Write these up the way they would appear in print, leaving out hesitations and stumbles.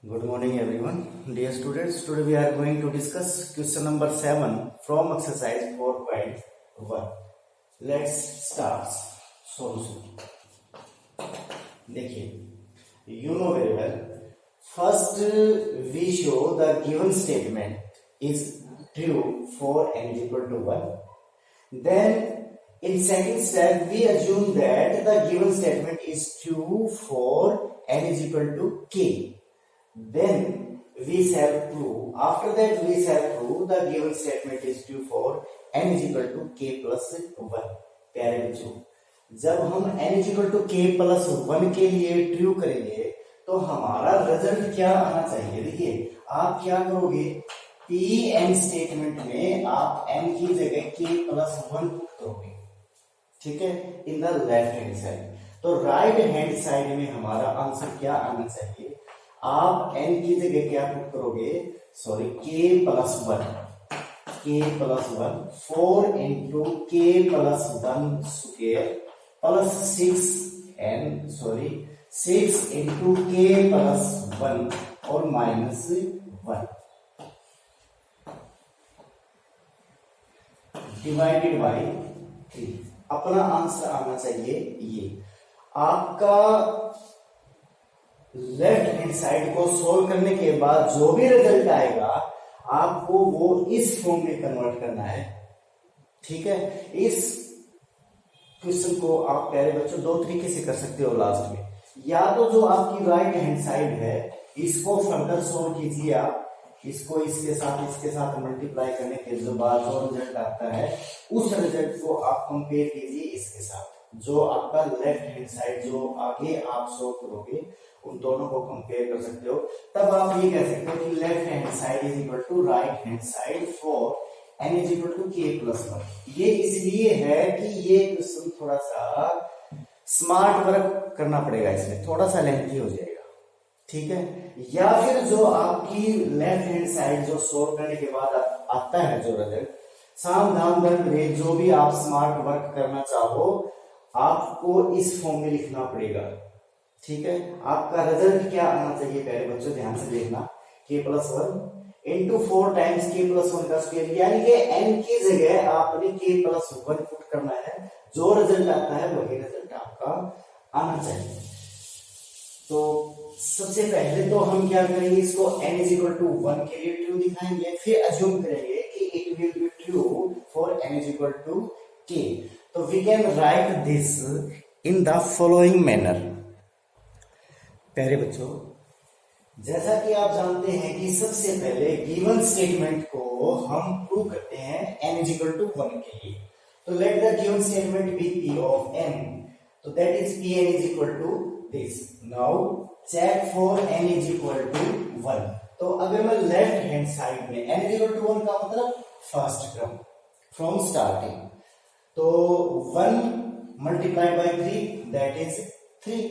Good morning everyone. Dear students, today we are going to discuss question number 7 from exercise 4.1. Let's start solution. देखिए, you know very well. First we show the given statement is true for n is equal to 1. Then in second step we assume that the given statement is true for n is equal to k. Then we shall prove, after that we shall prove the given statement is true for n is equal to k plus 1. प्यारे बच्चों, जब हम n is equal to k plus 1 के लिए true करेंगे तो हमारा result क्या आना चाहिए। देखिए, आप क्या करोगे, पी एन स्टेटमेंट में आप n की जगह k plus 1 पुट करोगे, ठीक है, in the left hand side. तो राइट हैंड साइड में हमारा आंसर क्या आना चाहिए, आप n की जगह क्या पुट करोगे, sorry k plus 1 4 into k plus 1 square plus 6 into k plus 1 और माइनस 1 डिवाइडेड बाई 3। अपना आंसर आना चाहिए ये। आपका लेफ्ट हैंड साइड को सोल्व करने के बाद जो भी रिजल्ट आएगा आपको वो इस फॉर्म में कन्वर्ट करना है, ठीक है। इस क्वेश्चन को आप प्यारे बच्चों दो तरीके से कर सकते हो लास्ट में, या तो जो आपकी राइट हैंड साइड है इसको फर्दर सोल्व कीजिए, आप इसको इसके साथ मल्टीप्लाई करने के बाद जो रिजल्ट आता है उस रिजल्ट को आप कंपेयर कीजिए इसके साथ। जो आपका लेफ्ट हैंड साइड जो आगे आप सोल्व करोगे उन दोनों को कंपेयर कर सकते हो। तब आप ये कह सकते हो कि left hand side is equal to right hand side for n is equal to के प्लस 1। ये इसलिए है कि ये क्वेश्चन थोड़ा सा स्मार्ट वर्क करना पड़ेगा, इसमें थोड़ा सा लेंथी हो जाएगा, ठीक है। या फिर जो आपकी लेफ्ट हैंड साइड जो सोल्व करने के बाद आता है जो रिजल्ट, सावधान रहे, जो भी आप स्मार्ट वर्क करना चाहो आपको इस फॉर्म में लिखना पड़ेगा, ठीक है। आपका रिजल्ट क्या आना चाहिए पहले बच्चों ध्यान से देखना, k plus 1 into 4 times k plus 1 का स्क्वायर, यानी कि n की जगह आपने k प्लस 1 पुट करना है। जो रिजल्ट आता है वही रिजल्ट आपका आना चाहिए। तो सबसे पहले तो हम क्या करेंगे, इसको n इज इक्वल टू 1 के लिए ट्रू दिखाएंगे, फिर अज्यूम करेंगे कि it will be true for n is equal to k। तो we can write this in the following manner. प्यारे बच्चों, जैसा कि आप जानते हैं कि सबसे पहले गिवन स्टेटमेंट को हम प्रूव करते हैं n इज इक्वल टू 1 के लिए। तो let the given statement be p of n, तो that is pn is equal to this. Now check for n is equal to 1। तो अगर मैं लेफ्ट हैंड साइड में n इज इक्वल टू 1 का मतलब फर्स्ट क्रम फ्रॉम स्टार्टिंग, तो 1 multiplied by 3 that is 3।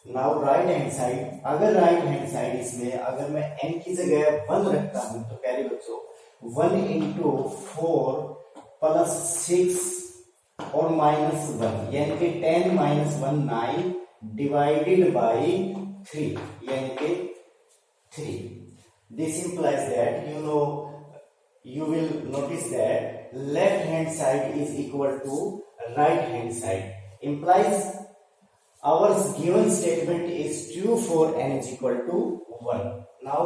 Now right hand side, अगर right hand side इसमें अगर मैं n की जगह 1 रखता हूं तो प्यारे बच्चों 1 इंटू 4 प्लस 6 और माइनस 1 यानी कि 10 माइनस 1 9 डिवाइडेड बाई 3 यानी कि 3। This implies that you will notice that left hand side is equal to right hand side, implies our given statement is true for n is equal to 1. Now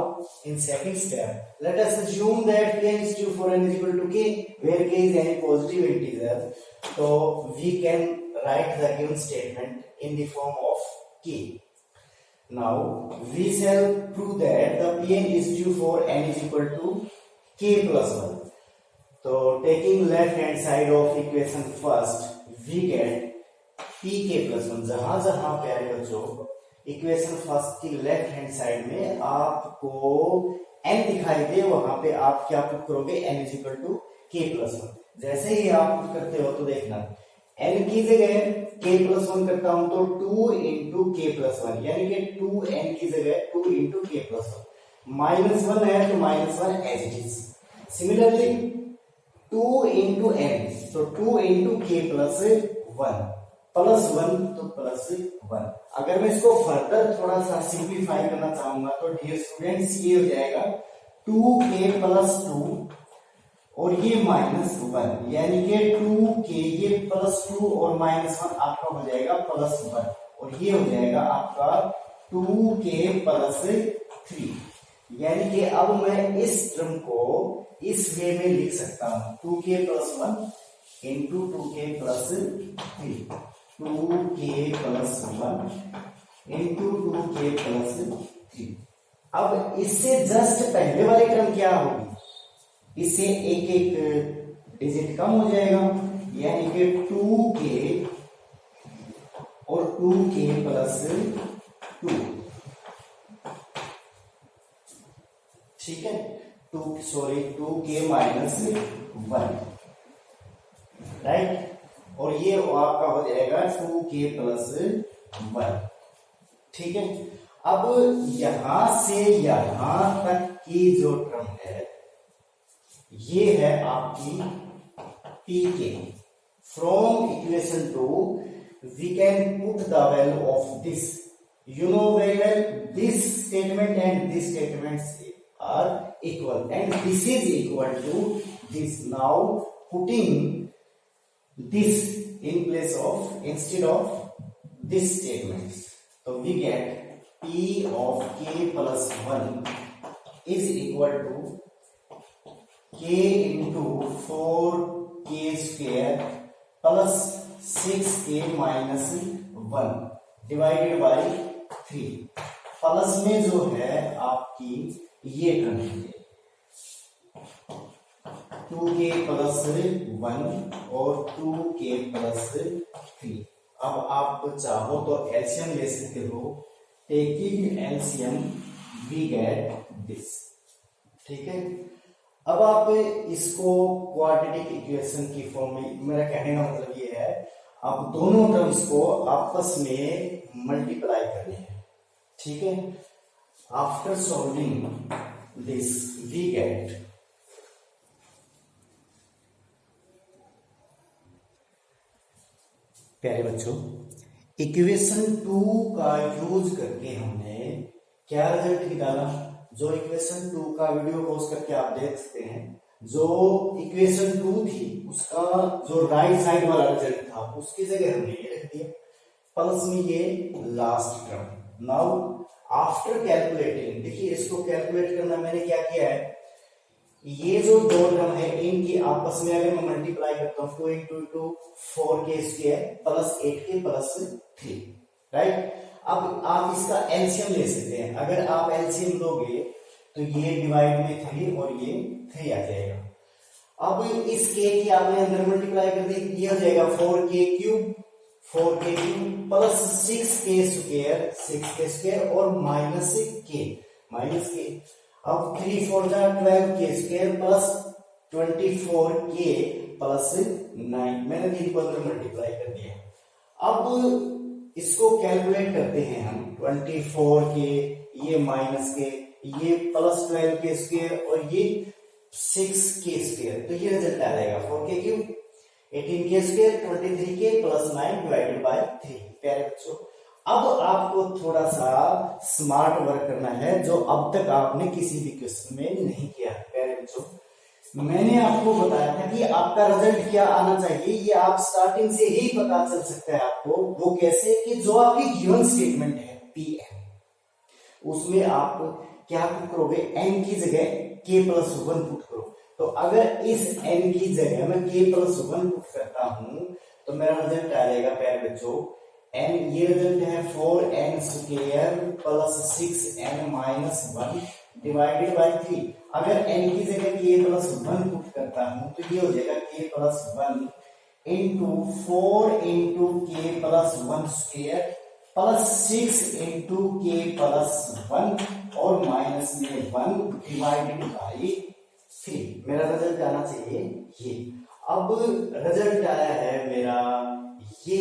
in second step, let us assume that n is true for n is equal to k, where k is any positive integer. So we can write the given statement in the form of k. Now we shall prove that the pn is true for n is equal to k plus 1. So taking left hand side of equation first, we get pk plus 1। जहां जहां प्यारे बच्चों equation first की left hand side में आपको n दिखाई दे वहां पे आप क्या पुट करोगे, n is equal to k plus 1। जैसे ही आप पुट करते हो तो देखना n की जगह k प्लस 1 करता हूं तो 2 इंटू k प्लस 1 यानी कि 2n की जगह 2 इंटू k प्लस 1, माइनस 1 है तो minus 1 as it is. Similarly 2 into n, तो 2 इंटू k प्लस 1 +1 तो +1। अगर मैं इसको फर्दर थोड़ा सा सिंप्लीफाई करना चाहूंगा तो डियर स्टूडेंट्स ये हो जाएगा 2k + 2 और ये -1, यानी कि 2k ये +2 और -1 आपका हो जाएगा +1 और ये हो जाएगा आपका 2k + 3। यानी कि अब मैं इस टर्म को इस वे में लिख सकता हूं 2k + 1 into 2k + 3, 2k + 1 into 2k + 3। अब इससे जस्ट पहले वाली टर्म क्या होगी, इससे एक एक डिजिट कम हो जाएगा, यानी कि 2k और 2k + 2, ठीक है, 2k - 1, राइट, और ये आपका हो जाएगा 2k + 1, ठीक है। अब यहां से यहां तक की जो टर्म है ये है आपकी pk। From equation 2 we can put the value of this, you know very well, this statement and this statement are equal and this is equal to this. Now putting this in place of, instead of this statements, so we get p of k + 1 is equal to k into 4k² plus 6k - 1 divided by 3। Plus में जो है आपकी ये term है 2k + 1 और 2k + 3। अब आप चाहो तो एलसीएम ले सकते हो, taking LCM we get this, ठीक है। अब आप इसको क्वाड्रेटिक इक्वेशन की फॉर्म में, मेरा कहने का मतलब ये है आप दोनों टर्म्स को आपस में मल्टीप्लाई करने हैं, ठीक है। After solving this we get प्यारे बच्चों, इक्वेशन 2 का यूज करके हमने क्या रिजल्ट निकाला। जो इक्वेशन 2 का वीडियो पॉज करके आप देख सकते हैं, जो इक्वेशन 2 थी उसका जो राइट साइड वाला रिजल्ट था उसकी जगह हमने ये रख दिया, प्लस में ये last term. Now after calculating, देखिए इसको कैलकुलेट करना मैंने क्या किया है, ये जो दो टर्म है इनकी आपस में अगर मैं मल्टीप्लाई करता हूं 2 × 4k² + 8k + 3, राइट। अब आप इसका एलसीएम ले सकते हैं, अगर आप एलसीएम लोगे तो ये डिवाइड में 3 और ये 3 आ जाएगा। अब इस k की आपने अंदर मल्टीप्लाई कर दी, ये हो जाएगा 4k³ + 6k² और -k। अब 3 × 4 = 12k² + 24k + 9, मैंने 3 को अंदर मल्टीप्लाई कर दिया। अब इसको कैलकुलेट करते हैं हम, 24k, ये -k, ये +12k² और ये 6k², तो ये रिजल्ट आ जाएगा 4k³, 18k² 23k + 9 divided by 3। प्यारे बच्चों, अब आपको थोड़ा सा स्मार्ट वर्क करना है जो अब तक आपने किसी भी क्वेश्चन में नहीं किया। प्यारे बच्चों, मैंने आपको बताया था कि आपका रिजल्ट क्या आना चाहिए, ये आप स्टार्टिंग से ही पता चल सकता है आपको। वो कैसे कि जो आपकी गिवन स्टेटमेंट है Pn, उसमें आप क्या पुट करोगे, n की जगह k + 1 पुट करो। तो अगर इस n की जगह मैं k + 1 पुट करता हूं तो मेरा रिजल्ट आ जाएगा प्यारे बच्चों n, ये रिजल्ट है 4n² + 6n - 1 डिवाइडेड बाय 3। अगर n की जगह k + 1 पुट करता हूं तो ये हो जाएगा k + 1 into 4 into k + 1² plus 6 into k + 1 और माइनस में 1 डिवाइडेड बाई 3। मेरा रिजल्ट आना चाहिए ये। अब रिजल्ट आया है मेरा ये।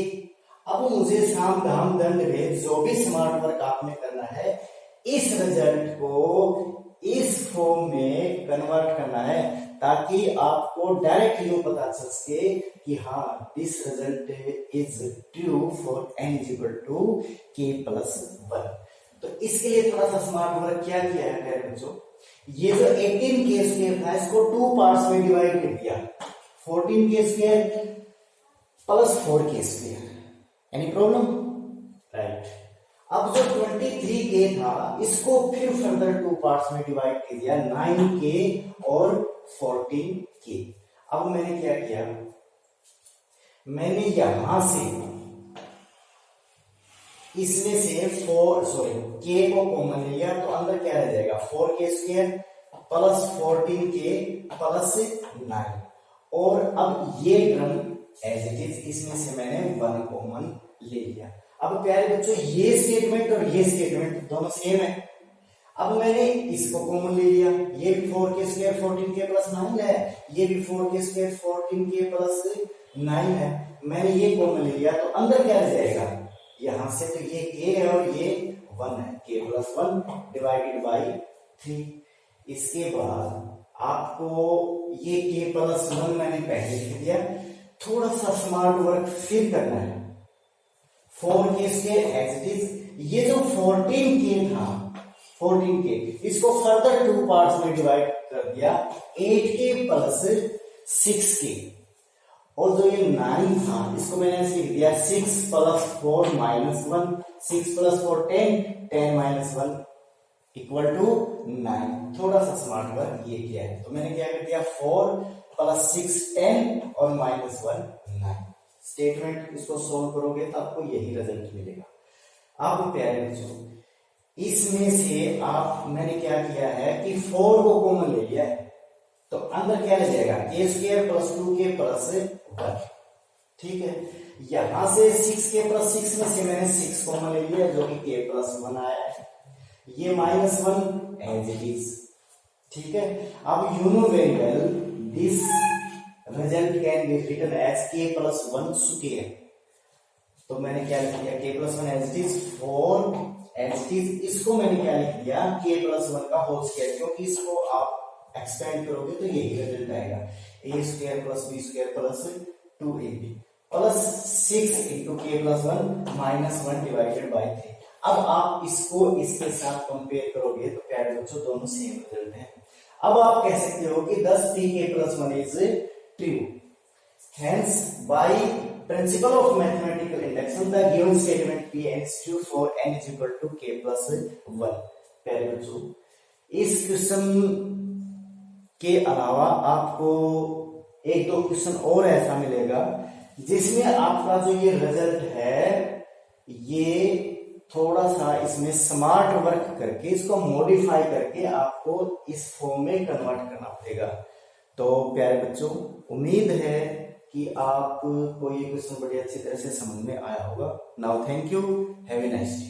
अब मुझे साम दाम दंड भेद जो भी स्मार्ट वर्क आपने करना है, इस रिजल्ट को इस फॉर्म में कन्वर्ट करना है ताकि आपको डायरेक्ट यूं पता चल सके कि हाँ this result is true for n is equal to k plus 1। तो इसके लिए थोड़ा सा स्मार्ट वर्क क्या किया है प्यारे बच्चों, ये जो 18k स्क्वायर था इसको 2 पार्ट्स में डिवाइड कर दिया, 14k square plus 4k square. Any problem? Right. अब जो 23k था इसको फिर फर्दर 2 पार्ट्स में डिवाइड कर दिया, 9k और 14k। अब मैंने क्या किया, मैंने यहां से इसमें से k को कॉमन लिया, तो अंदर क्या रह जाएगा 4k square plus 14k plus 9, और अब ये टर्म एज इट इज इसमें से मैंने 1 कॉमन ले लिया। अब प्यारे बच्चों ये स्टेटमेंट और ये स्टेटमेंट दोनों सेम है। अब मैंने इसको कॉमन ले लिया, ये भी 4k स्क्वायर 14k प्लस 9 है, ये भी 4k स्क्वायर 14k प्लस 9 है, मैंने ये कॉमन ले लिया, तो अंदर क्या रह जाएगा यहां से, तो ये k है और ये 1 है, k प्लस 1 डिवाइडेड बाई 3। इसके बाद आपको ये k प्लस 1 मैंने पहले लिख दिया, थोड़ा सा स्मार्ट वर्क फिर करना है। 4k square as it is, ये जो 14k था 14k इसको फर्दर 2 पार्ट्स में डिवाइड कर दिया, 8k प्लस 6k, और जो ये 9 था इसको मैंने ऐसे लिख दिया 6 plus 4 minus 1, 6 plus 4 10, 10 minus 1 equal to 9। थोड़ा सा स्मार्ट वर्क ये किया है, तो मैंने क्या कर दिया 4 प्लस 6 10 और माइनस 1 9। स्टेटमेंट इसको सोल्व करोगे तो आपको यही रिजल्ट मिलेगा। अब प्यारे बच्चों इसमें से मैंने क्या किया है कि 4 को कॉमन ले लिया है, तो अंदर क्या रह जाएगा k square plus 2k plus 1। ठीक है, यहां से 6k प्लस 6 में से मैंने 6 कॉमन ले लिया जो कि k प्लस 1 आया है, ये माइनस 1 एज इट इज। ठीक है, अब you know very well this result can be written as k plus 1 square, तो मैंने क्या लिख दिया k plus 1 as it is 4 as it is, इसको मैंने क्या लिख दिया k प्लस 1 का होल स्क्वायर, क्योंकि इसको आप एक्सपेंड करोगे तो यही रिजल्ट आएगा, a square plus b square plus 2ab plus 6 into k plus 1 minus 1 divided by 3। अब आप इसको इसके साथ कंपेयर करोगे तो प्यारे बच्चों दोनों सेम रिजल्ट है। अब आप कह सकते हो कि 10 3k plus 1 is true, hence by principle of mathematical induction the given statement p is true for n is equal to k plus 1। प्यारे बच्चों इस क्वेश्चन के अलावा आपको एक दो क्वेश्चन और ऐसा मिलेगा जिसमें आपका जो ये रिजल्ट है ये थोड़ा सा इसमें स्मार्ट वर्क करके इसको मॉडिफाई करके आपको इस फॉर्म में कन्वर्ट करना पड़ेगा। तो प्यारे बच्चों उम्मीद है कि आपको ये क्वेश्चन बड़ी अच्छी तरह से समझ में आया होगा। Now thank you, have a nice day.